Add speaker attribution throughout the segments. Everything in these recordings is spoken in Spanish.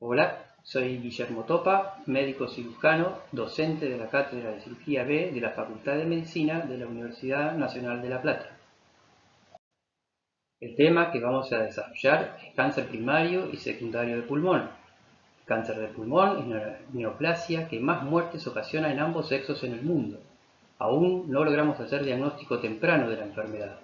Speaker 1: Hola, soy Guillermo Topa, médico cirujano, docente de la Cátedra de Cirugía B de la Facultad de Medicina de la Universidad Nacional de La Plata. El tema que vamos a desarrollar es cáncer primario y secundario de pulmón. El cáncer de pulmón es la neoplasia que más muertes ocasiona en ambos sexos en el mundo. Aún no logramos hacer diagnóstico temprano de la enfermedad.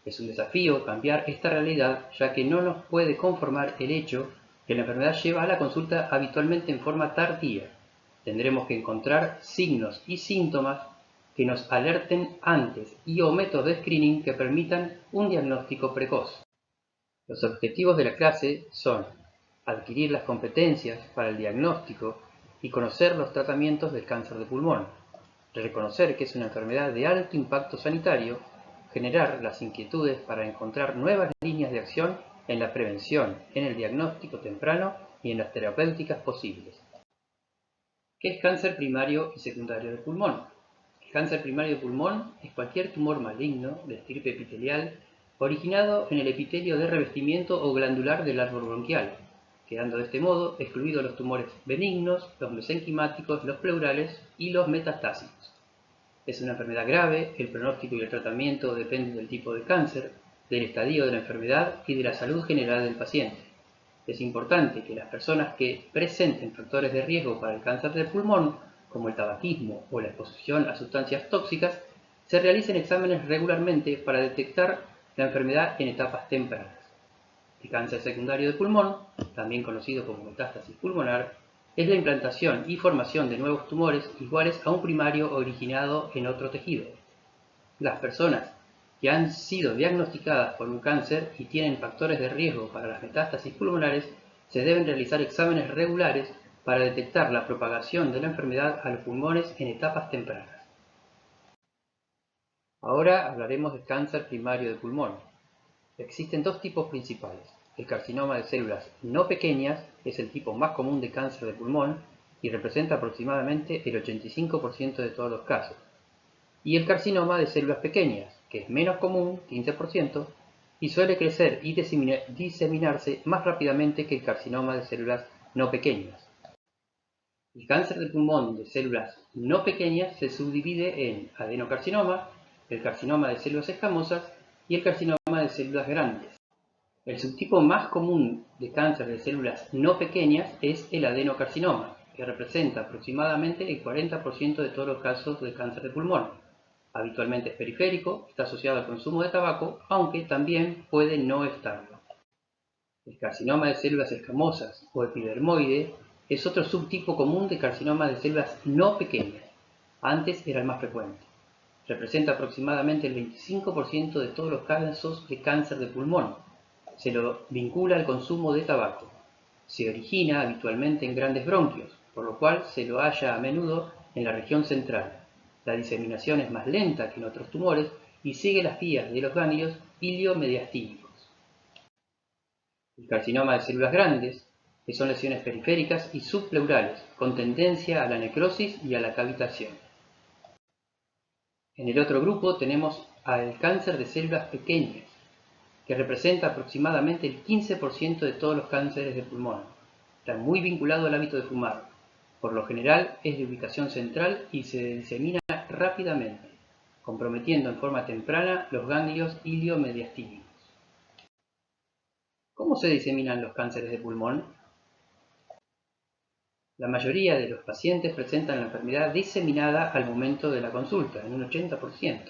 Speaker 1: Es un desafío cambiar esta realidad, ya que no nos puede conformar el hecho que la enfermedad lleva a la consulta habitualmente en forma tardía. Tendremos que encontrar signos y síntomas que nos alerten antes o métodos de screening que permitan un diagnóstico precoz. Los objetivos de la clase son adquirir las competencias para el diagnóstico y conocer los tratamientos del cáncer de pulmón, reconocer que es una enfermedad de alto impacto sanitario, generar las inquietudes para encontrar nuevas líneas de acción en la prevención, en el diagnóstico temprano y en las terapéuticas posibles. ¿Qué es cáncer primario y secundario de pulmón? El cáncer primario de pulmón es cualquier tumor maligno de estirpe epitelial originado en el epitelio de revestimiento o glandular del árbol bronquial, quedando de este modo excluidos los tumores benignos, los mesenquimáticos, los pleurales y los metastásicos. Es una enfermedad grave, el pronóstico y el tratamiento dependen del tipo de cáncer, del estadio de la enfermedad y de la salud general del paciente. Es importante que las personas que presenten factores de riesgo para el cáncer del pulmón, como el tabaquismo o la exposición a sustancias tóxicas, se realicen exámenes regularmente para detectar la enfermedad en etapas tempranas. El cáncer secundario de pulmón, también conocido como metástasis pulmonar, es la implantación y formación de nuevos tumores iguales a un primario originado en otro tejido. Las personas que han sido diagnosticadas por un cáncer y tienen factores de riesgo para las metástasis pulmonares se deben realizar exámenes regulares para detectar la propagación de la enfermedad a los pulmones en etapas tempranas. Ahora hablaremos del cáncer primario de pulmón. Existen dos tipos principales. El carcinoma de células no pequeñas es el tipo más común de cáncer de pulmón y representa aproximadamente el 85% de todos los casos. Y el carcinoma de células pequeñas, que es menos común, 15%, y suele crecer y diseminarse más rápidamente que el carcinoma de células no pequeñas. El cáncer de pulmón de células no pequeñas se subdivide en adenocarcinoma, el carcinoma de células escamosas y el carcinoma de células grandes. El subtipo más común de cáncer de células no pequeñas es el adenocarcinoma, que representa aproximadamente el 40% de todos los casos de cáncer de pulmón. Habitualmente es periférico, está asociado al consumo de tabaco, aunque también puede no estarlo. El carcinoma de células escamosas o epidermoide es otro subtipo común de carcinoma de células no pequeñas. Antes era el más frecuente. Representa aproximadamente el 25% de todos los casos de cáncer de pulmón. Se lo vincula al consumo de tabaco. Se origina habitualmente en grandes bronquios, por lo cual se lo halla a menudo en la región central. La diseminación es más lenta que en otros tumores y sigue las vías de los ganglios iliomediastínicos. El carcinoma de células grandes, que son lesiones periféricas y subpleurales, con tendencia a la necrosis y a la cavitación. En el otro grupo tenemos al cáncer de células pequeñas, que representa aproximadamente el 15% de todos los cánceres de pulmón. Está muy vinculado al hábito de fumar. Por lo general es de ubicación central y se disemina rápidamente, comprometiendo en forma temprana los ganglios iliomediastínicos. ¿Cómo se diseminan los cánceres de pulmón? La mayoría de los pacientes presentan la enfermedad diseminada al momento de la consulta, en un 80%.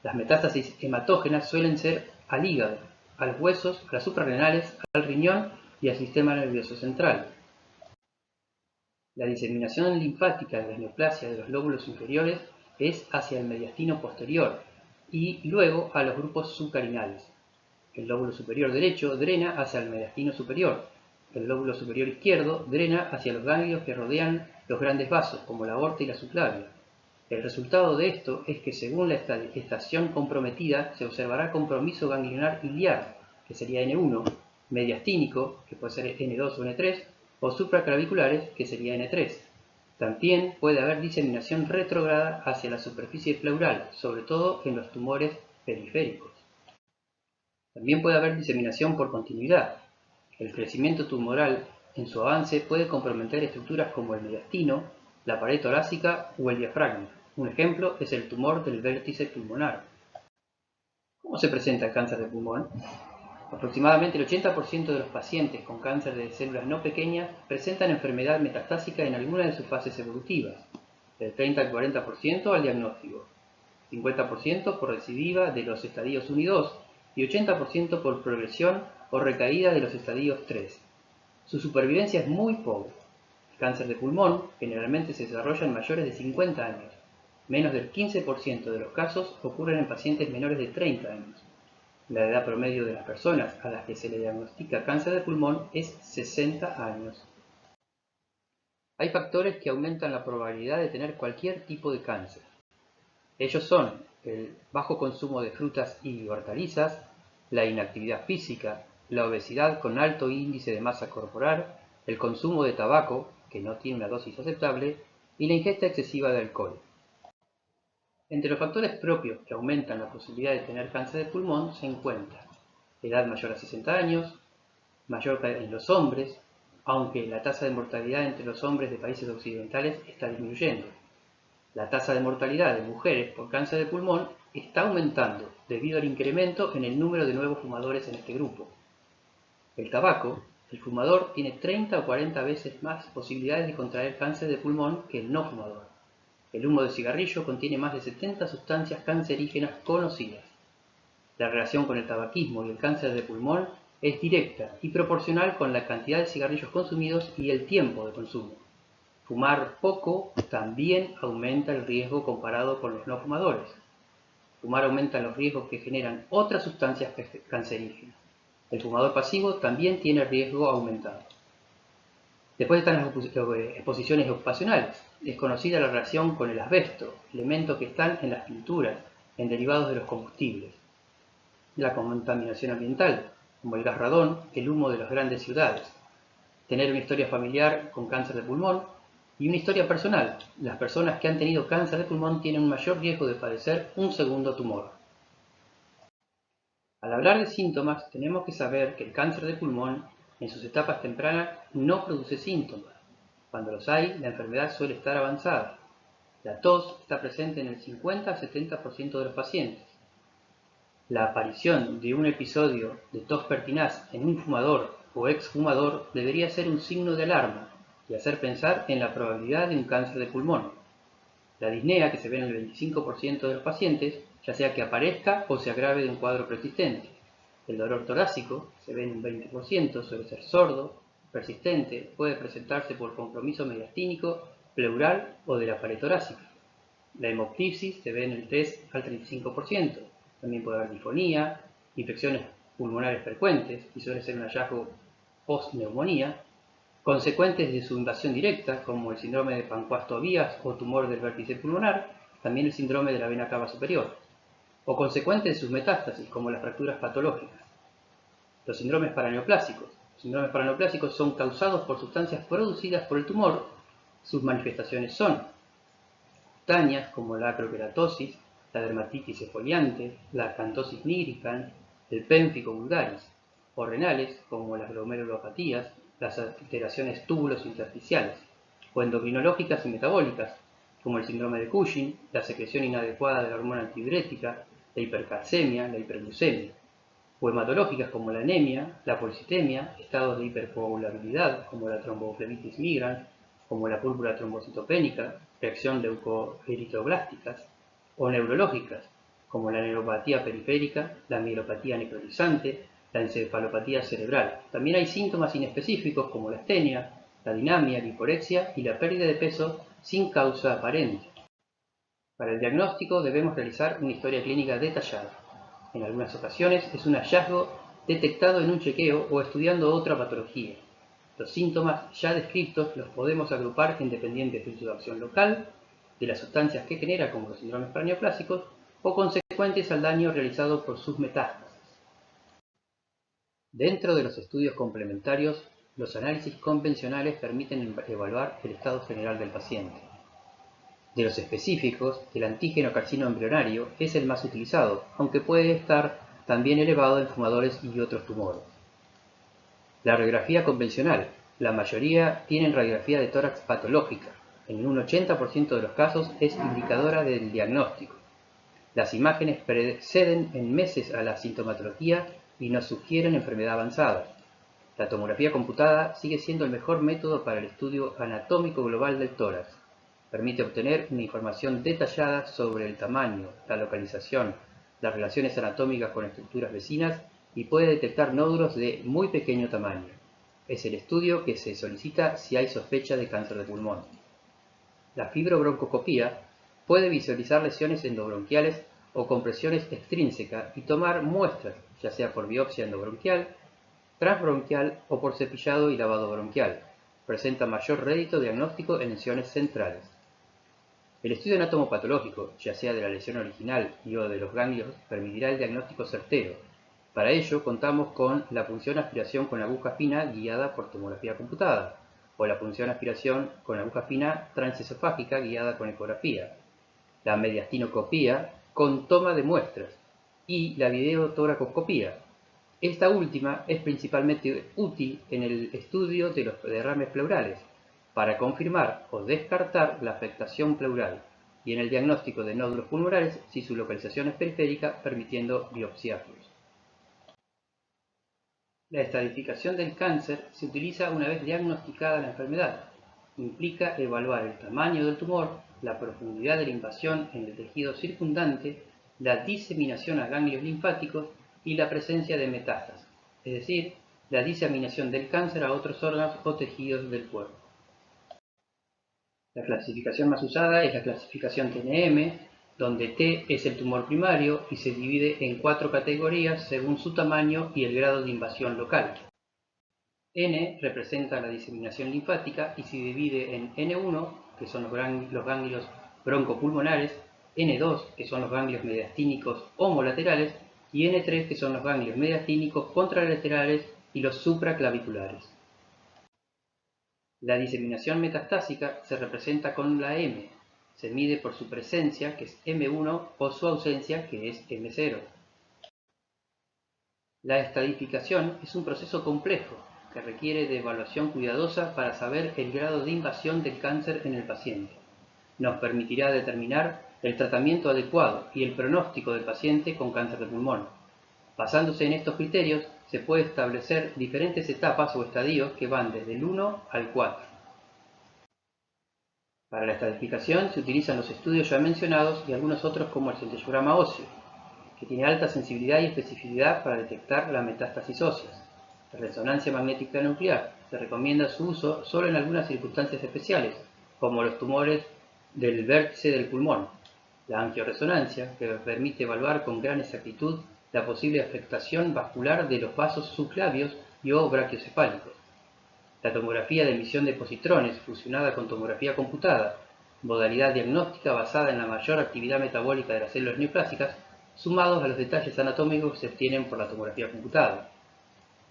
Speaker 1: Las metástasis hematógenas suelen ser al hígado, a los huesos, a las suprarrenales, al riñón y al sistema nervioso central. La diseminación linfática de las neoplasias de los lóbulos inferiores es hacia el mediastino posterior y luego a los grupos subcarinales. El lóbulo superior derecho drena hacia el mediastino superior. El lóbulo superior izquierdo drena hacia los ganglios que rodean los grandes vasos, como la aorta y la subclavia. El resultado de esto es que según la estación comprometida se observará compromiso ganglionar iliar, que sería N1, mediastínico, que puede ser N2 o N3, o supraclaviculares, que sería N3. También puede haber diseminación retrógrada hacia la superficie pleural, sobre todo en los tumores periféricos. También puede haber diseminación por continuidad. El crecimiento tumoral en su avance puede comprometer estructuras como el mediastino, la pared torácica o el diafragma. Un ejemplo es el tumor del vértice pulmonar. ¿Cómo se presenta el cáncer de pulmón? Aproximadamente el 80% de los pacientes con cáncer de células no pequeñas presentan enfermedad metastásica en alguna de sus fases evolutivas, del 30 al 40% al diagnóstico, 50% por recidiva de los estadios 1 y 2 y 80% por progresión o recaída de los estadios 3. Su supervivencia es muy pobre. El cáncer de pulmón generalmente se desarrolla en mayores de 50 años. Menos del 15% de los casos ocurren en pacientes menores de 30 años. La edad promedio de las personas a las que se le diagnostica cáncer de pulmón es 60 años. Hay factores que aumentan la probabilidad de tener cualquier tipo de cáncer. Ellos son el bajo consumo de frutas y hortalizas, la inactividad física, la obesidad con alto índice de masa corporal, el consumo de tabaco, que no tiene una dosis aceptable, y la ingesta excesiva de alcohol. Entre los factores propios que aumentan la posibilidad de tener cáncer de pulmón se encuentran edad mayor a 60 años, mayor en los hombres, aunque la tasa de mortalidad entre los hombres de países occidentales está disminuyendo. La tasa de mortalidad de mujeres por cáncer de pulmón está aumentando debido al incremento en el número de nuevos fumadores en este grupo. El tabaco, el fumador tiene 30 o 40 veces más posibilidades de contraer cáncer de pulmón que el no fumador. El humo de cigarrillo contiene más de 70 sustancias cancerígenas conocidas. La relación con el tabaquismo y el cáncer de pulmón es directa y proporcional con la cantidad de cigarrillos consumidos y el tiempo de consumo. Fumar poco también aumenta el riesgo comparado con los no fumadores. Fumar aumenta los riesgos que generan otras sustancias cancerígenas. El fumador pasivo también tiene riesgo aumentado. Después están las exposiciones ocupacionales. Es conocida la relación con el asbesto, elementos que están en las pinturas, en derivados de los combustibles. La contaminación ambiental, como el gas radón, el humo de las grandes ciudades. Tener una historia familiar con cáncer de pulmón y una historia personal. Las personas que han tenido cáncer de pulmón tienen un mayor riesgo de padecer un segundo tumor. Al hablar de síntomas, tenemos que saber que el cáncer de pulmón en sus etapas tempranas no produce síntomas. Cuando los hay, la enfermedad suele estar avanzada. La tos está presente en el 50 al 70% de los pacientes. La aparición de un episodio de tos pertinaz en un fumador o exfumador debería ser un signo de alarma y hacer pensar en la probabilidad de un cáncer de pulmón. La disnea, que se ve en el 25% de los pacientes, ya sea que aparezca o se agrave de un cuadro persistente. El dolor torácico, se ve en un 20%, suele ser sordo, persistente, puede presentarse por compromiso mediastínico, pleural o de la pared torácica. La hemoptisis se ve en el 3 al 35%. También puede haber difonía, infecciones pulmonares frecuentes, y suele ser un hallazgo post-neumonía, consecuentes de su invasión directa, como el síndrome de Pancuasto-Vías o tumor del vértice pulmonar, también el síndrome de la vena cava superior, o consecuentes de sus metástasis, como las fracturas patológicas. Los síndromes paraneoplásicos. Los síndromes paraneoplásicos son causados por sustancias producidas por el tumor. Sus manifestaciones son cutáneas, como la acrokeratosis, la dermatitis exfoliante, la acantosis nigricans, el pénfico vulgaris, o renales, como las glomerulopatías, las alteraciones túbulos intersticiales, o endocrinológicas y metabólicas, como el síndrome de Cushing, la secreción inadecuada de la hormona antidiurética, la hipercalcemia, la hiperglucemia, o hematológicas como la anemia, la policitemia, estados de hipercoagulabilidad como la tromboflebitis migrans, como la púrpura trombocitopénica, reacción leucoeritroblásticas, o neurológicas como la neuropatía periférica, la mielopatía necrotizante, la encefalopatía cerebral. También hay síntomas inespecíficos como la astenia, la dinamia, la hiporexia y la pérdida de peso sin causa aparente. Para el diagnóstico debemos realizar una historia clínica detallada. En algunas ocasiones es un hallazgo detectado en un chequeo o estudiando otra patología. Los síntomas ya descritos los podemos agrupar en dependientes de su acción local, de las sustancias que genera como los síndromes paraneoplásicos o consecuentes al daño realizado por sus metástasis. Dentro de los estudios complementarios, los análisis convencionales permiten evaluar el estado general del paciente. De los específicos, el antígeno carcino embrionario es el más utilizado, aunque puede estar también elevado en fumadores y otros tumores. La radiografía convencional La mayoría tienen radiografía de tórax patológica. En un 80% de los casos es indicadora del diagnóstico. Las imágenes preceden en meses a la sintomatología y nos sugieren enfermedad avanzada. La tomografía computada sigue siendo el mejor método para el estudio anatómico global del tórax. Permite obtener una información detallada sobre el tamaño, la localización, las relaciones anatómicas con estructuras vecinas y puede detectar nódulos de muy pequeño tamaño. Es el estudio que se solicita si hay sospecha de cáncer de pulmón. La fibrobroncoscopía puede visualizar lesiones endobronquiales o compresiones extrínsecas y tomar muestras, ya sea por biopsia endobronquial, transbronquial o por cepillado y lavado bronquial. Presenta mayor rédito diagnóstico en lesiones centrales. El estudio anatomopatológico, ya sea de la lesión original y o de los ganglios, permitirá el diagnóstico certero. Para ello contamos con la punción aspiración con aguja fina guiada por tomografía computada, o la punción aspiración con aguja fina transesofágica guiada con ecografía, la mediastinocopía con toma de muestras y la videotoracoscopía. Esta última es principalmente útil en el estudio de los derrames pleurales, para confirmar o descartar la afectación pleural, y en el diagnóstico de nódulos pulmonares si su localización es periférica, permitiendo biopsiarlos. La estadificación del cáncer se utiliza una vez diagnosticada la enfermedad. Implica evaluar el tamaño del tumor, la profundidad de la invasión en el tejido circundante, la diseminación a ganglios linfáticos y la presencia de metástasis, es decir, la diseminación del cáncer a otros órganos o tejidos del cuerpo. La clasificación más usada es la clasificación TNM, donde T es el tumor primario y se divide en 4 categorías según su tamaño y el grado de invasión local. N representa la diseminación linfática y se divide en N1, que son los ganglios broncopulmonares, N2, que son los ganglios mediastínicos homolaterales, y N3, que son los ganglios mediastínicos contralaterales y los supraclaviculares. La diseminación metastásica se representa con la M. Se mide por su presencia, que es M1, o su ausencia, que es M0. La estadificación es un proceso complejo que requiere de evaluación cuidadosa para saber el grado de invasión del cáncer en el paciente. Nos permitirá determinar el tratamiento adecuado y el pronóstico del paciente con cáncer de pulmón. Basándose en estos criterios, se puede establecer diferentes etapas o estadios que van desde el 1 al 4. Para la estadificación se utilizan los estudios ya mencionados y algunos otros como el centellograma óseo, que tiene alta sensibilidad y especificidad para detectar la metástasis óseas. La resonancia magnética nuclear se recomienda su uso solo en algunas circunstancias especiales, como los tumores del vértice del pulmón. La angioresonancia, que permite evaluar con gran exactitud la posible afectación vascular de los vasos subclavios y o brachiocefálicos. La tomografía de emisión de positrones fusionada con tomografía computada, modalidad diagnóstica basada en la mayor actividad metabólica de las células neoplásicas, sumados a los detalles anatómicos que se obtienen por la tomografía computada.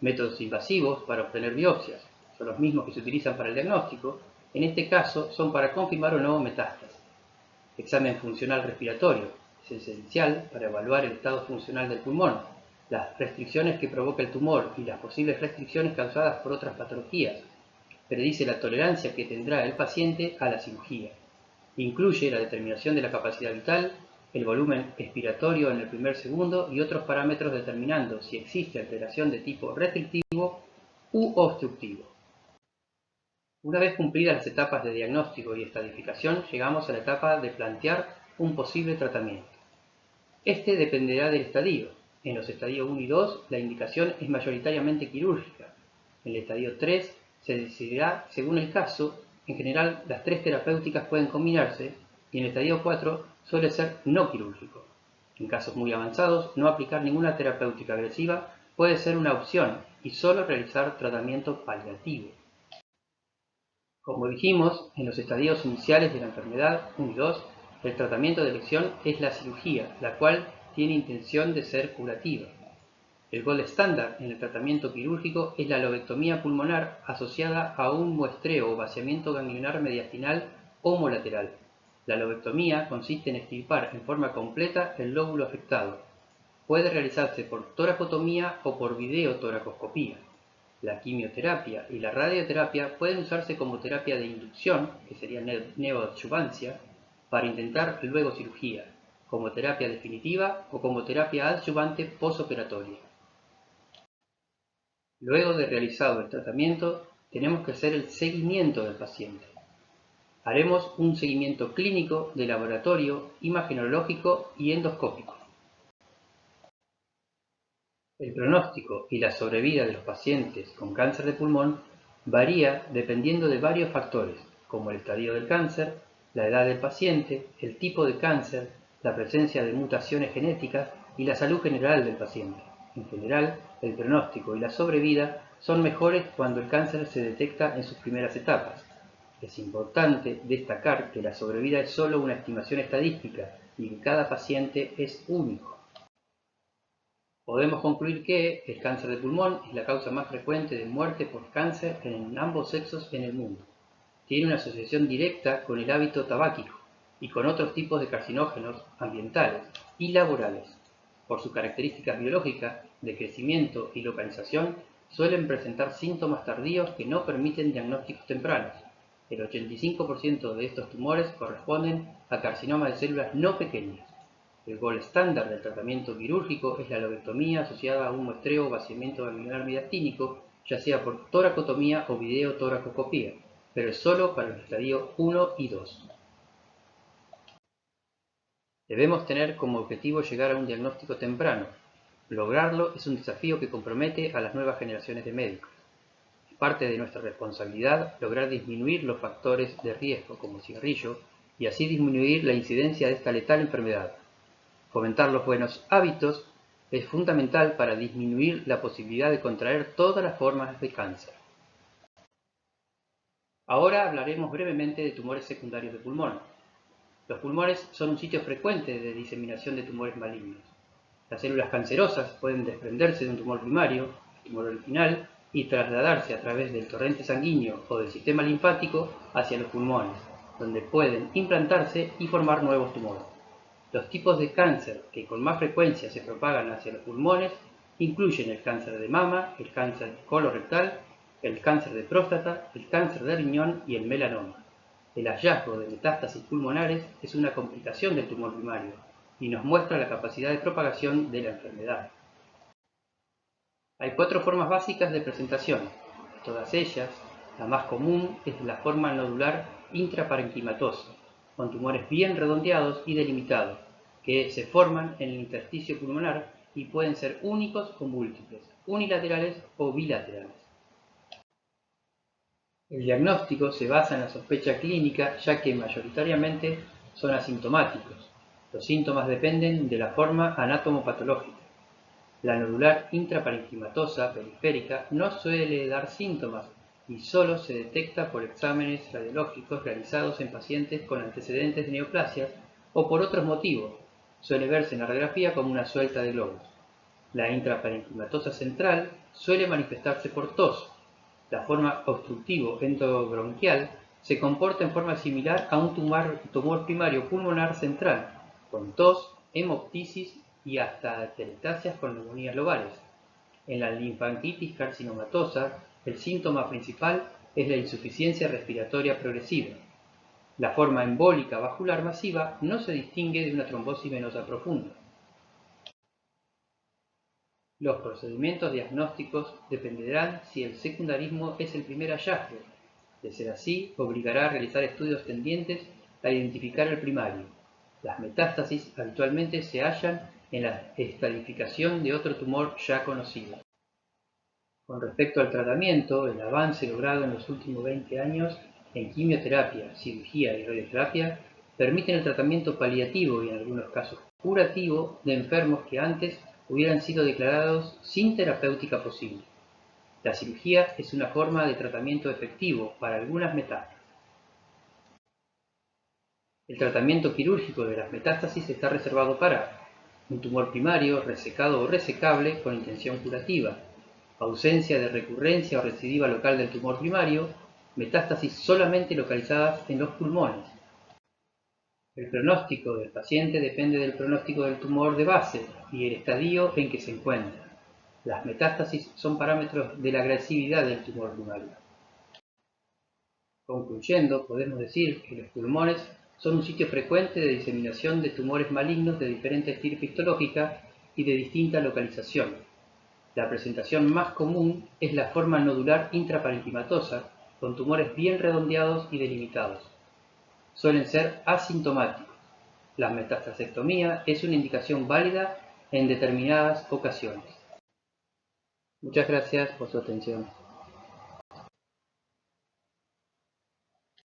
Speaker 1: Métodos invasivos para obtener biopsias, son los mismos que se utilizan para el diagnóstico, en este caso son para confirmar o no metástasis. Examen funcional respiratorio, es esencial para evaluar el estado funcional del pulmón, las restricciones que provoca el tumor y las posibles restricciones causadas por otras patologías. Predice la tolerancia que tendrá el paciente a la cirugía. Incluye la determinación de la capacidad vital, el volumen expiratorio en el primer segundo y otros parámetros determinando si existe alteración de tipo restrictivo u obstructivo. Una vez cumplidas las etapas de diagnóstico y estadificación, llegamos a la etapa de plantear un posible tratamiento. Este dependerá del estadio. En los estadios 1 y 2, la indicación es mayoritariamente quirúrgica. En el estadio 3, se decidirá según el caso. En general, las 3 terapéuticas pueden combinarse y en el estadio 4 suele ser no quirúrgico. En casos muy avanzados, no aplicar ninguna terapéutica agresiva puede ser una opción y solo realizar tratamiento paliativo. Como dijimos, en los estadios iniciales de la enfermedad 1 y 2, el tratamiento de elección es la cirugía, la cual tiene intención de ser curativa. El gold estándar en el tratamiento quirúrgico es la lobectomía pulmonar asociada a un muestreo o vaciamiento ganglionar mediastinal homolateral. La lobectomía consiste en extirpar en forma completa el lóbulo afectado. Puede realizarse por toracotomía o por videotoracoscopía. La quimioterapia y la radioterapia pueden usarse como terapia de inducción, que sería neoadjuvancia, para intentar luego cirugía, como terapia definitiva o como terapia adyuvante postoperatoria. Luego de realizado el tratamiento, tenemos que hacer el seguimiento del paciente. Haremos un seguimiento clínico de laboratorio, imagenológico y endoscópico. El pronóstico y la sobrevida de los pacientes con cáncer de pulmón varía dependiendo de varios factores, como el estadio del cáncer, la edad del paciente, el tipo de cáncer, la presencia de mutaciones genéticas y la salud general del paciente. En general, el pronóstico y la sobrevida son mejores cuando el cáncer se detecta en sus primeras etapas. Es importante destacar que la sobrevida es solo una estimación estadística y que cada paciente es único. Podemos concluir que el cáncer de pulmón es la causa más frecuente de muerte por cáncer en ambos sexos en el mundo. Tiene una asociación directa con el hábito tabáquico y con otros tipos de carcinógenos ambientales y laborales. Por sus características biológicas de crecimiento y localización, suelen presentar síntomas tardíos que no permiten diagnósticos tempranos. El 85% de estos tumores corresponden a carcinoma de células no pequeñas. El gold estándar del tratamiento quirúrgico es la lobectomía asociada a un muestreo o vaciamiento alveolar mediastínico, ya sea por toracotomía o videotoracoscopía, pero es solo para el estadio 1 y 2. Debemos tener como objetivo llegar a un diagnóstico temprano. Lograrlo es un desafío que compromete a las nuevas generaciones de médicos. Es parte de nuestra responsabilidad lograr disminuir los factores de riesgo como el cigarrillo y así disminuir la incidencia de esta letal enfermedad. Fomentar los buenos hábitos es fundamental para disminuir la posibilidad de contraer todas las formas de cáncer. Ahora hablaremos brevemente de tumores secundarios de pulmón. Los pulmones son un sitio frecuente de diseminación de tumores malignos. Las células cancerosas pueden desprenderse de un tumor primario, tumor original, y trasladarse a través del torrente sanguíneo o del sistema linfático hacia los pulmones, donde pueden implantarse y formar nuevos tumores. Los tipos de cáncer que con más frecuencia se propagan hacia los pulmones incluyen el cáncer de mama, el cáncer colorectal, el cáncer de próstata, el cáncer de riñón y el melanoma. El hallazgo de metástasis pulmonares es una complicación del tumor primario y nos muestra la capacidad de propagación de la enfermedad. Hay 4 formas básicas de presentación. Todas ellas, la más común es la forma nodular intraparenquimatosa, con tumores bien redondeados y delimitados, que se forman en el intersticio pulmonar y pueden ser únicos o múltiples, unilaterales o bilaterales. El diagnóstico se basa en la sospecha clínica, ya que mayoritariamente son asintomáticos. Los síntomas dependen de la forma anatomopatológica. La nodular intraparenquimatosa periférica no suele dar síntomas y solo se detecta por exámenes radiológicos realizados en pacientes con antecedentes de neoplasias o por otros motivos. Suele verse en la radiografía como una suelta de globos. La intraparenquimatosa central suele manifestarse por tos. La forma obstructivo endobronquial se comporta en forma similar a un tumor primario pulmonar central, con tos, hemoptisis y hasta atelectasias con neumonías lobales. En la linfangitis carcinomatosa, el síntoma principal es la insuficiencia respiratoria progresiva. La forma embólica vascular masiva no se distingue de una trombosis venosa profunda. Los procedimientos diagnósticos dependerán si el secundarismo es el primer hallazgo. De ser así, obligará a realizar estudios tendientes a identificar el primario. Las metástasis habitualmente se hallan en la estadificación de otro tumor ya conocido. Con respecto al tratamiento, el avance logrado en los últimos 20 años en quimioterapia, cirugía y radioterapia permiten el tratamiento paliativo y en algunos casos curativo de enfermos que antes hubieran sido declarados sin terapéutica posible. La cirugía es una forma de tratamiento efectivo para algunas metástasis. El tratamiento quirúrgico de las metástasis está reservado para un tumor primario, resecado o resecable con intención curativa, ausencia de recurrencia o recidiva local del tumor primario, metástasis solamente localizadas en los pulmones. El pronóstico del paciente depende del pronóstico del tumor de base y el estadio en que se encuentra. Las metástasis son parámetros de la agresividad del tumor lunario. Concluyendo, podemos decir que los pulmones son un sitio frecuente de diseminación de tumores malignos de diferente estirpe histológica y de distinta localización. La presentación más común es la forma nodular intraparenquimatosa, con tumores bien redondeados y delimitados. Suelen ser asintomáticos. La metastasectomía es una indicación válida en determinadas ocasiones. Muchas gracias por su atención.